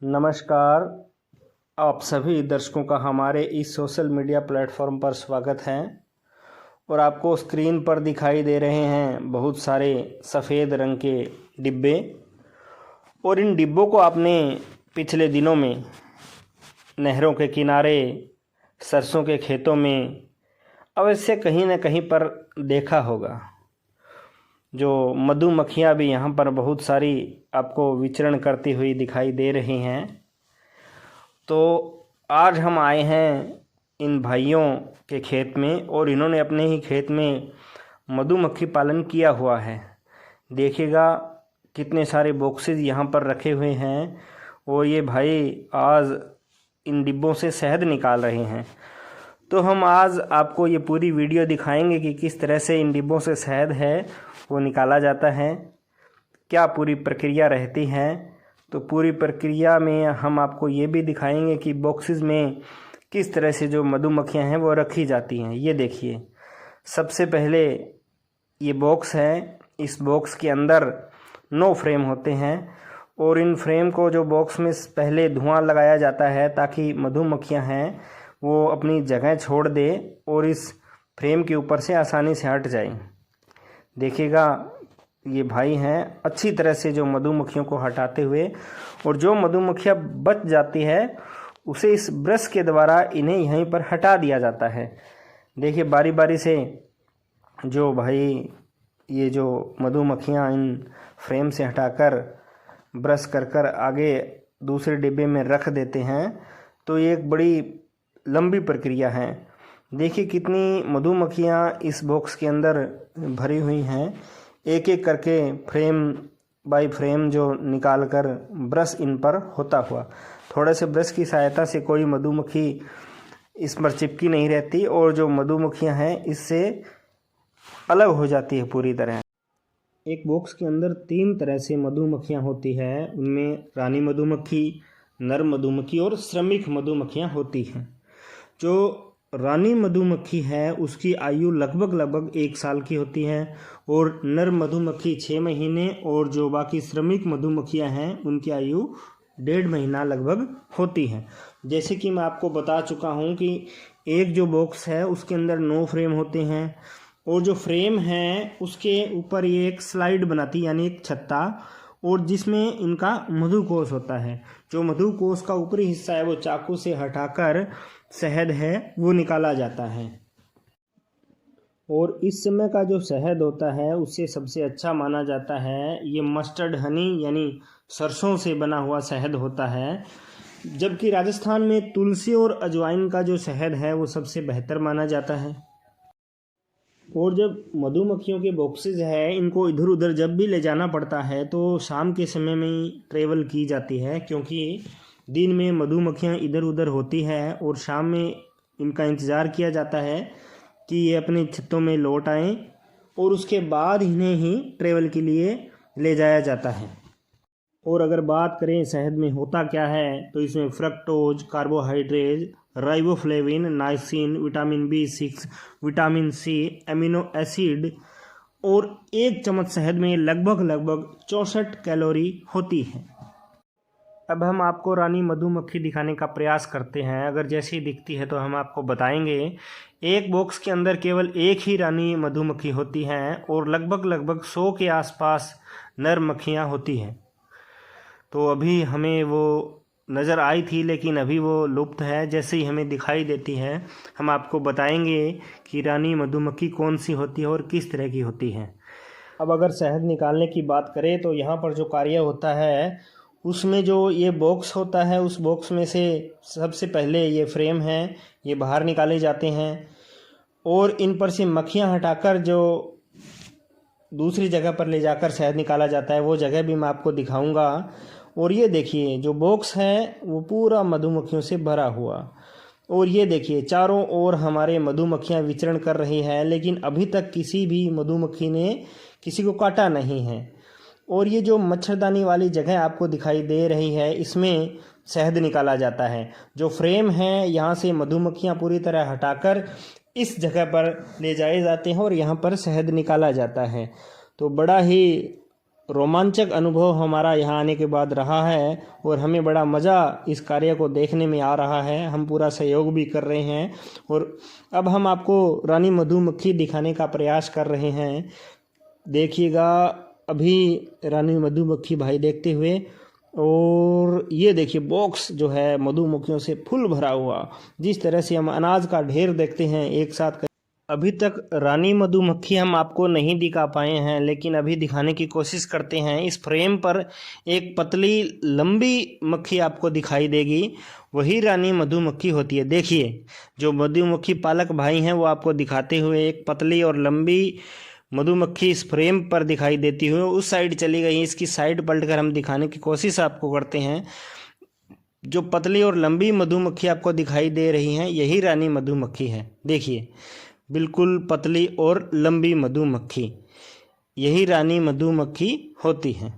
नमस्कार। आप सभी दर्शकों का हमारे इस सोशल मीडिया प्लेटफॉर्म पर स्वागत है। और आपको स्क्रीन पर दिखाई दे रहे हैं बहुत सारे सफ़ेद रंग के डिब्बे। और इन डिब्बों को आपने पिछले दिनों में नहरों के किनारे, सरसों के खेतों में अवश्य कहीं न कहीं पर देखा होगा। जो मधुमक्खियाँ भी यहाँ पर बहुत सारी आपको विचरण करती हुई दिखाई दे रही हैं। तो आज हम आए हैं इन भाइयों के खेत में और इन्होंने अपने ही खेत में मधुमक्खी पालन किया हुआ है। देखिएगा कितने सारे बॉक्सेस यहाँ पर रखे हुए हैं और ये भाई आज इन डिब्बों से शहद निकाल रहे हैं। तो हम आज आपको ये पूरी वीडियो दिखाएंगे कि किस तरह से इन डिब्बों से शहद है वो निकाला जाता है, क्या पूरी प्रक्रिया रहती है। तो पूरी प्रक्रिया में हम आपको ये भी दिखाएंगे कि बॉक्सेस में किस तरह से जो मधुमक्खियां हैं वो रखी जाती हैं। ये देखिए, सबसे पहले ये बॉक्स है। इस बॉक्स के अंदर 9 फ्रेम होते हैं और इन फ्रेम को जो बॉक्स में पहले धुआं लगाया जाता है ताकि मधुमक्खियां हैं वो अपनी जगह छोड़ दे और इस फ्रेम के ऊपर से आसानी से हट जाए। देखिएगा ये भाई हैं अच्छी तरह से जो मधुमक्खियों को हटाते हुए, और जो मधुमक्खियाँ बच जाती है उसे इस ब्रश के द्वारा इन्हें यहीं पर हटा दिया जाता है। देखिए बारी बारी से जो भाई ये जो मधुमक्खियाँ इन फ्रेम से हटाकर ब्रश कर कर आगे दूसरे डिब्बे में रख देते हैं। तो ये एक बड़ी लंबी प्रक्रिया है। देखिए कितनी मधुमक्खियाँ इस बॉक्स के अंदर भरी हुई हैं। एक एक करके फ्रेम बाय फ्रेम जो निकाल कर ब्रश इन पर होता हुआ, थोड़े से ब्रश की सहायता से कोई मधुमक्खी इस पर चिपकी नहीं रहती और जो मधुमक्खियाँ हैं इससे अलग हो जाती है पूरी तरह। एक बॉक्स के अंदर 3 तरह से मधुमक्खियाँ होती है। उनमें रानी मधुमक्खी, नर मधुमक्खी और श्रमिक मधुमक्खियाँ होती हैं। जो रानी मधुमक्खी है उसकी आयु लगभग 1 साल की होती है और नर मधुमक्खी 6 महीने, और जो बाकी श्रमिक मधुमक्खियां हैं उनकी आयु 1.5 महीना लगभग होती है। जैसे कि मैं आपको बता चुका हूं कि एक जो बॉक्स है उसके अंदर 9 फ्रेम होते हैं और जो फ्रेम है उसके ऊपर ये एक स्लाइड बनाती यानी एक छत्ता, और जिसमें इनका मधुकोश होता है। जो मधुकोश का ऊपरी हिस्सा है वो चाकू से हटाकर शहद है वो निकाला जाता है। और इस समय का जो शहद होता है उससे सबसे अच्छा माना जाता है ये मस्टर्ड हनी यानी सरसों से बना हुआ शहद होता है। जबकि राजस्थान में तुलसी और अजवाइन का जो शहद है वो सबसे बेहतर माना जाता है। और जब मधुमक्खियों के बॉक्सेस है इनको इधर उधर जब भी ले जाना पड़ता है तो शाम के समय में ही ट्रेवल की जाती है, क्योंकि दिन में मधुमक्खियाँ इधर उधर होती है और शाम में इनका इंतज़ार किया जाता है कि ये अपने छत्तों में लौट आएँ और उसके बाद इन्हें ही ट्रेवल के लिए ले जाया जाता है। और अगर बात करें शहद में होता क्या है तो इसमें fructose, carbohydrate, riboflavin, niacin, vitamin B6, vitamin C, amino acid, और 1 चम्मच शहद में लगभग 64 कैलोरी होती है। अब हम आपको रानी मधुमक्खी दिखाने का प्रयास करते हैं। अगर जैसी दिखती है तो हम आपको बताएंगे। एक बॉक्स के अंदर केवल एक ही रानी मधुमक्खी होती हैं और लगभग 100 के आसपास नर मक्खियाँ होती हैं। तो अभी हमें वो नज़र आई थी लेकिन अभी वो लुप्त है। जैसे ही हमें दिखाई देती है हम आपको बताएंगे कि रानी मधुमक्खी कौन सी होती है और किस तरह की होती है। अब अगर शहद निकालने की बात करें तो यहाँ पर जो कार्य होता है उसमें जो ये बॉक्स होता है उस बॉक्स में से सबसे पहले ये फ्रेम है ये बाहर निकाले जाते हैं और इन पर से मक्खियाँ हटाकर जो दूसरी जगह पर ले जाकर शहद निकाला जाता है वो जगह भी मैं आपको दिखाऊंगा। और ये देखिए जो बॉक्स है वो पूरा मधुमक्खियों से भरा हुआ, और ये देखिए चारों ओर हमारे मधुमक्खियाँ विचरण कर रही हैं लेकिन अभी तक किसी भी मधुमक्खी ने किसी को काटा नहीं है। और ये जो मच्छरदानी वाली जगह आपको दिखाई दे रही है इसमें शहद निकाला जाता है। जो फ्रेम है यहाँ से मधुमक्खियाँ पूरी तरह हटाकर इस जगह पर ले जाए जाते हैं और यहाँ पर शहद निकाला जाता है। तो बड़ा ही रोमांचक अनुभव हमारा यहाँ आने के बाद रहा है और हमें बड़ा मज़ा इस कार्य को देखने में आ रहा है। हम पूरा सहयोग भी कर रहे हैं और अब हम आपको रानी मधुमक्खी दिखाने का प्रयास कर रहे हैं। देखिएगा अभी रानी मधुमक्खी भाई देखते हुए, और ये देखिए बॉक्स जो है मधुमक्खियों से फुल भरा हुआ, जिस तरह से हम अनाज का ढेर देखते हैं एक साथ। अभी तक रानी मधुमक्खी हम आपको नहीं दिखा पाए हैं, लेकिन अभी दिखाने की कोशिश करते हैं। इस फ्रेम पर एक पतली लंबी मक्खी आपको दिखाई देगी, वही रानी मधुमक्खी होती है। देखिए जो मधुमक्खी पालक भाई हैं वो आपको दिखाते हुए एक पतली और लंबी मधुमक्खी इस फ्रेम पर दिखाई देती हुई उस साइड चली गई। इसकी साइड पलटकर हम दिखाने की कोशिश आपको करते हैं। जो पतली और लंबी मधुमक्खी आपको दिखाई दे रही हैं यही रानी मधुमक्खी है। देखिए बिल्कुल पतली और लंबी मधुमक्खी, यही रानी मधुमक्खी होती है।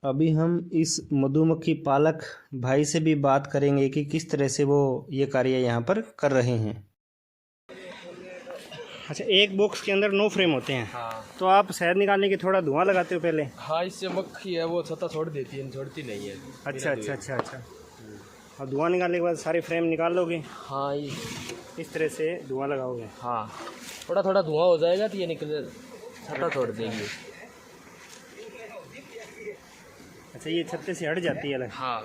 अभी हम इस मधुमक्खी पालक भाई से भी बात करेंगे कि किस तरह से वो ये कार्य यहाँ पर कर रहे हैं। अच्छा, एक बॉक्स के अंदर 9 फ्रेम होते हैं। हाँ। तो आप शहद निकालने के थोड़ा धुआं लगाते हो पहले? हाँ, इससे मक्खी है वो छत्ता छोड़ देती है, छोड़ती नहीं है। अच्छा अच्छा अच्छा अच्छा। और धुआं निकालने के बाद सारे फ्रेम निकाल लोगे? हाँ, ये इस तरह से धुआं लगाओगे? हाँ, थोड़ा थोड़ा धुआं हो जाएगा तो ये निकल छत्ता छोड़ देंगे। अच्छा, ये छत्ते से हट जाती है अलग? हाँ।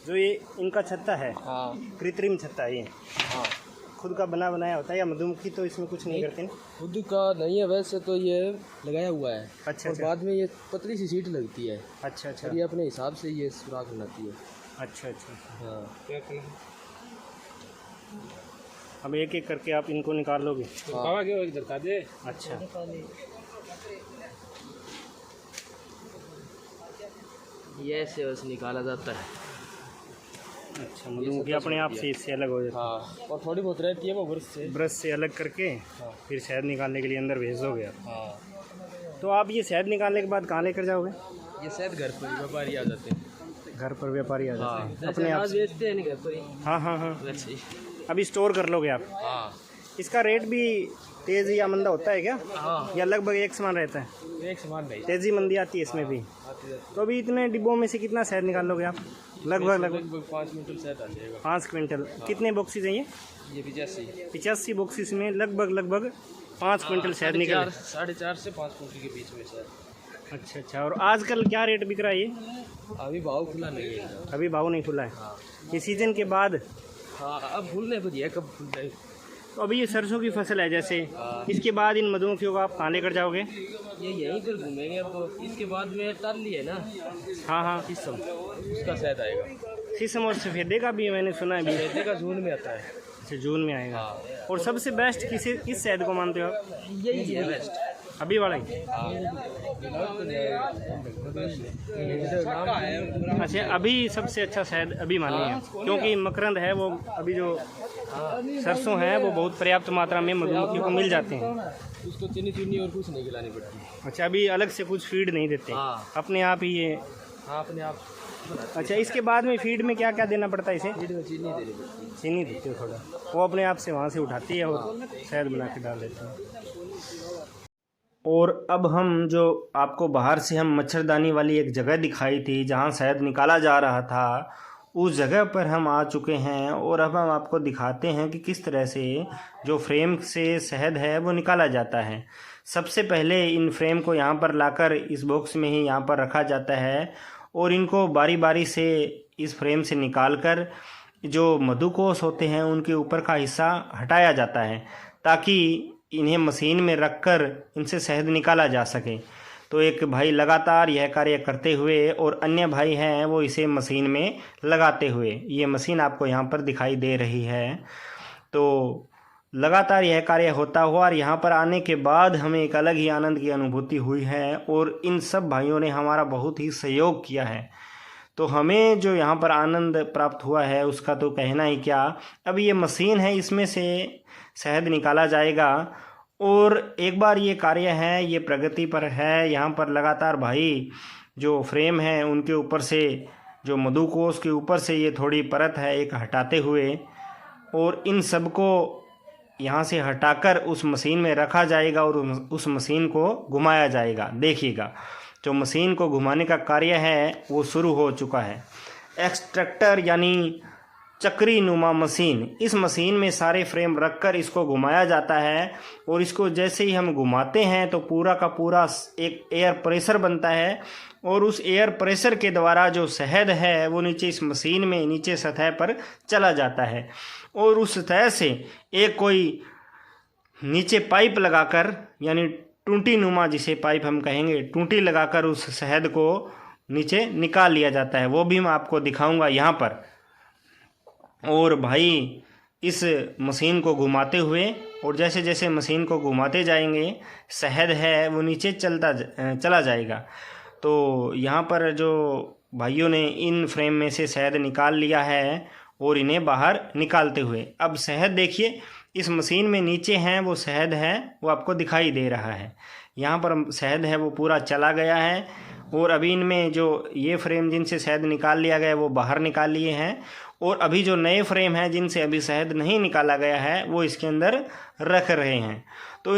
जो ये इनका छत्ता है, हाँ, कृत्रिम छत्ता है ये? हाँ, खुद का बना बनाया होता है या मधुमक्खी तो इसमें कुछ नहीं करते? खुद का नहीं है वैसे तो, ये लगाया हुआ है। अच्छा और बाद में ये पतली सी सीट लगती है। अच्छा अच्छा। और ये अपने हिसाब से ये सुराख बनाती है। अच्छा अच्छा। हाँ। अब एक एक करके आप इनको निकाल लोगे? हाँ। अच्छा। ये ऐसे बस निकाला जाता है। अच्छा, मधुमक्खी अपने आप से इससे अलग हो जाती है? हाँ, और थोड़ी बहुत रहती है वो ब्रश से अलग करके हाँ। फिर शहद निकालने के लिए अंदर भेज दोगे आप? हाँ। तो आप ये शहद निकालने के बाद कहाँ लेकर जाओगे? ये शायद घर पर ही व्यापारी आ जाते हैं। घर पर व्यापारी आ जाते हैं अपने आप से? बेचते हैं नहीं घर पर ही। हाँ हाँ हाँ। वैसे ही। अभी स्टोर कर लोगे आप? हाँ। इसका रेट भी तेज़ या मंदा होता है क्या? हाँ, या लगभग एक समान रहता है? एक समान नहीं तेज़ी मंदी आती है इसमें भी? आती जाती तो अभी इतने डिब्बों में से कितना शहद निकाल लोगे आप? लगभग 5 क्विंटल शायद आ जाएगा। 5 क्विंटल। कितने बॉक्सेस हैं ये? ये 85 बॉक्सेस में लगभग 5 क्विंटल शहद निकल? 4.5 से 5 क्विंटल के बीच में शायद। अच्छा अच्छा। और आजकल क्या रेट बिक रहा है ये? अभी भाव खुला नहीं है। अभी भाव नहीं खुला है? हाँ। ये सीजन के बाद? हाँ, अब खुलने पर है, कब खुल जाए। तो अभी ये सरसों की फसल है जैसे, इसके बाद इन मधुमक्खियों को आप कहाँ लेकर जाओगे? ये यहीं पर घूमेंगे। अब इसके बाद में टाली है ना। हाँ हाँ। शीशम, उसका शायद आएगा। शीशम और सफ़ेदे का भी मैंने सुना है? सफ़ेदे का जून में आता है। अच्छा, जून में आएगा। हाँ। और सबसे बेस्ट किस शहद को मानते हो आप? यही है बेस्ट, अभी वाला ही? अच्छा, अभी सबसे अच्छा शहद अभी माने हैं, क्योंकि मकरंद है वो अभी जो सरसों है वो बहुत पर्याप्त मात्रा में मधुमक्खियों को मिल जाते हैं। उसको चीनी और कुछ नहीं खिलानी पड़ती। अच्छा, अभी अलग से कुछ फीड नहीं देते? हाँ। अपने आप ही ये? हाँ, अपने आप। अच्छा, इसके बाद में फीड में क्या क्या देना पड़ता है इसे? फीड में चीनी देनी पड़ती है। चीनी देते हो थोड़ा, वो अपने आप से वहाँ से उठाती है और शहद बना के डाल देते हैं। और अब हम जो आपको बाहर से हम मच्छरदानी वाली एक जगह दिखाई थी जहाँ शहद निकाला जा रहा था, उस जगह पर हम आ चुके हैं और अब हम आपको दिखाते हैं कि किस तरह से जो फ्रेम से शहद है वो निकाला जाता है। सबसे पहले इन फ्रेम को यहाँ पर लाकर इस बॉक्स में ही यहाँ पर रखा जाता है और इनको बारी बारी से इस फ्रेम से निकालकर जो मधुकोश होते हैं उनके ऊपर का हिस्सा हटाया जाता है, ताकि इन्हें मशीन में रखकर इनसे शहद निकाला जा सके। तो एक भाई लगातार यह कार्य करते हुए और अन्य भाई हैं वो इसे मशीन में लगाते हुए, ये मशीन आपको यहाँ पर दिखाई दे रही है। तो लगातार यह कार्य होता हुआ और यहाँ पर आने के बाद हमें एक अलग ही आनंद की अनुभूति हुई है और इन सब भाइयों ने हमारा बहुत ही सहयोग किया है। तो हमें जो यहाँ पर आनंद प्राप्त हुआ है उसका तो कहना ही क्या। अब ये मशीन है, इसमें से शहद निकाला जाएगा और एक बार ये कार्य है ये प्रगति पर है। यहाँ पर लगातार भाई जो फ्रेम है उनके ऊपर से जो मधुकोश के ऊपर से ये थोड़ी परत है एक हटाते हुए और इन सब को यहाँ से हटाकर उस मशीन में रखा जाएगा और उस मशीन को घुमाया जाएगा। देखिएगा जो मशीन को घुमाने का कार्य है वो शुरू हो चुका है। एक्सट्रैक्टर यानी चक्री नुमा मशीन, इस मशीन में सारे फ्रेम रखकर इसको घुमाया जाता है और इसको जैसे ही हम घुमाते हैं तो पूरा का पूरा एक एयर प्रेशर बनता है और उस एयर प्रेशर के द्वारा जो शहद है वो नीचे इस मशीन में नीचे सतह पर चला जाता है और उस सतह से एक कोई नीचे पाइप लगाकर यानी टूटी नुमा जिसे पाइप हम कहेंगे, टूटी लगाकर उस शहद को नीचे निकाल लिया जाता है। वो भी मैं आपको दिखाऊंगा यहाँ पर। और भाई इस मशीन को घुमाते हुए और जैसे जैसे मशीन को घुमाते जाएंगे शहद है वो नीचे चला जाएगा। तो यहाँ पर जो भाइयों ने इन फ्रेम में से शहद निकाल लिया है और इन्हें बाहर निकालते हुए अब शहद देखिए इस मशीन में नीचे हैं वो शहद है वो आपको दिखाई दे रहा है। यहाँ पर शहद है वो पूरा चला गया है और अभी इनमें जो ये फ्रेम जिनसे शहद निकाल लिया गया वो बाहर निकाल लिए हैं और अभी जो नए फ्रेम हैं जिनसे अभी शहद नहीं निकाला गया है वो इसके अंदर रख रहे हैं। तो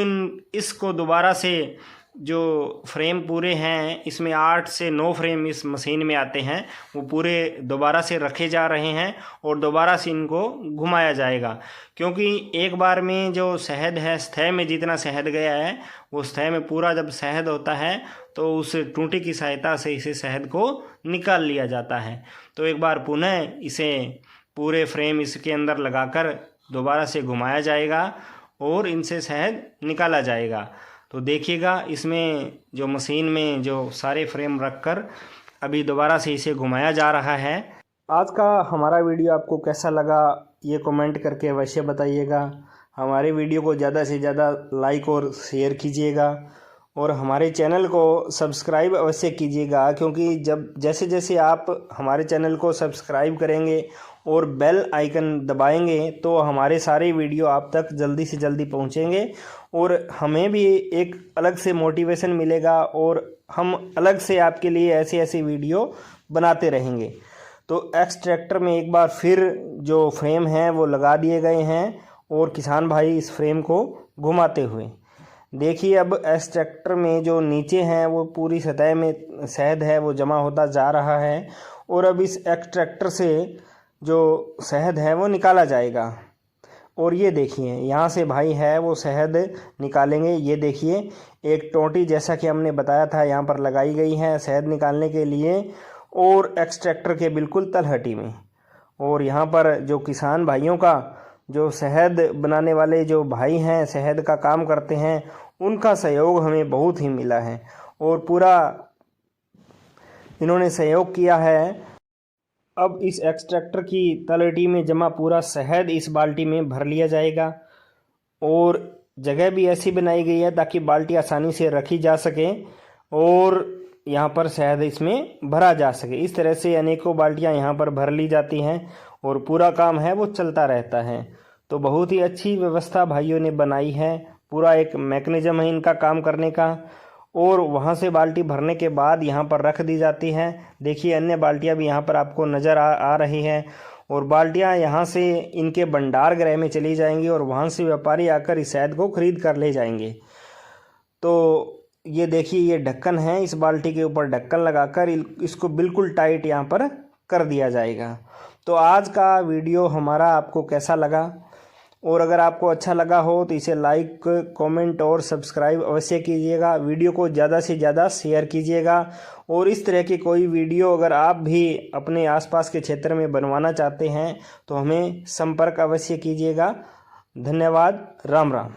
इसको दोबारा से जो फ्रेम पूरे हैं इसमें 8 से 9 फ्रेम इस मशीन में आते हैं वो पूरे दोबारा से रखे जा रहे हैं और दोबारा से इनको घुमाया जाएगा, क्योंकि एक बार में जो शहद है सतह में जितना शहद गया है वो सतह में पूरा जब शहद होता है तो उस टूटी की सहायता से इसे शहद को निकाल लिया जाता है। तो एक बार पुनः इसे पूरे फ्रेम इसके अंदर लगाकर दोबारा से घुमाया जाएगा और इनसे शहद निकाला जाएगा। तो देखिएगा इसमें जो मशीन में जो सारे फ्रेम रखकर अभी दोबारा से इसे घुमाया जा रहा है। आज का हमारा वीडियो आपको कैसा लगा ये कमेंट करके अवश्य बताइएगा। हमारे वीडियो को ज़्यादा से ज़्यादा लाइक और शेयर कीजिएगा और हमारे चैनल को सब्सक्राइब अवश्य कीजिएगा, क्योंकि जैसे जैसे आप हमारे चैनल को सब्सक्राइब करेंगे और बेल आइकन दबाएंगे तो हमारे सारे वीडियो आप तक जल्दी से जल्दी पहुंचेंगे और हमें भी एक अलग से मोटिवेशन मिलेगा और हम अलग से आपके लिए ऐसी ऐसी वीडियो बनाते रहेंगे। तो एक्सट्रैक्टर में एक बार फिर जो फ्रेम हैं वो लगा दिए गए हैं और किसान भाई इस फ्रेम को घुमाते हुए देखिए अब एक्सट्रैक्टर में जो नीचे हैं वो पूरी सतह में शहद है वो जमा होता जा रहा है और अब इस एक्सट्रैक्टर से जो शहद है वो निकाला जाएगा। और ये देखिए यहाँ से भाई है वो शहद निकालेंगे। ये देखिए एक टोंटी जैसा कि हमने बताया था यहाँ पर लगाई गई है शहद निकालने के लिए और एक्सट्रैक्टर के बिल्कुल तलहटी में। और यहाँ पर जो किसान भाइयों का जो शहद बनाने वाले जो भाई हैं शहद का काम करते हैं उनका सहयोग हमें बहुत ही मिला है और पूरा इन्होंने सहयोग किया है। अब इस एक्सट्रैक्टर की तलहटी में जमा पूरा शहद इस बाल्टी में भर लिया जाएगा और जगह भी ऐसी बनाई गई है ताकि बाल्टी आसानी से रखी जा सके और यहाँ पर शहद इसमें भरा जा सके। इस तरह से अनेकों बाल्टियाँ यहाँ पर भर ली जाती हैं और पूरा काम है वो चलता रहता है। तो बहुत ही अच्छी व्यवस्था भाइयों ने बनाई है, पूरा एक मैकेनिज्म है इनका काम करने का। और वहाँ से बाल्टी भरने के बाद यहाँ पर रख दी जाती है। देखिए अन्य बाल्टियाँ भी यहाँ पर आपको नज़र आ रही हैं और बाल्टियाँ यहाँ से इनके भंडार गृह में चली जाएंगी और वहाँ से व्यापारी आकर इस शहद को खरीद कर ले जाएंगे। तो ये देखिए ये ढक्कन है, इस बाल्टी के ऊपर ढक्कन लगाकर इसको बिल्कुल टाइट यहाँ पर कर दिया जाएगा। तो आज का वीडियो हमारा आपको कैसा लगा और अगर आपको अच्छा लगा हो तो इसे लाइक कमेंट और सब्सक्राइब अवश्य कीजिएगा। वीडियो को ज़्यादा से ज़्यादा शेयर कीजिएगा और इस तरह की कोई वीडियो अगर आप भी अपने आसपास के क्षेत्र में बनवाना चाहते हैं तो हमें संपर्क अवश्य कीजिएगा। धन्यवाद। राम राम।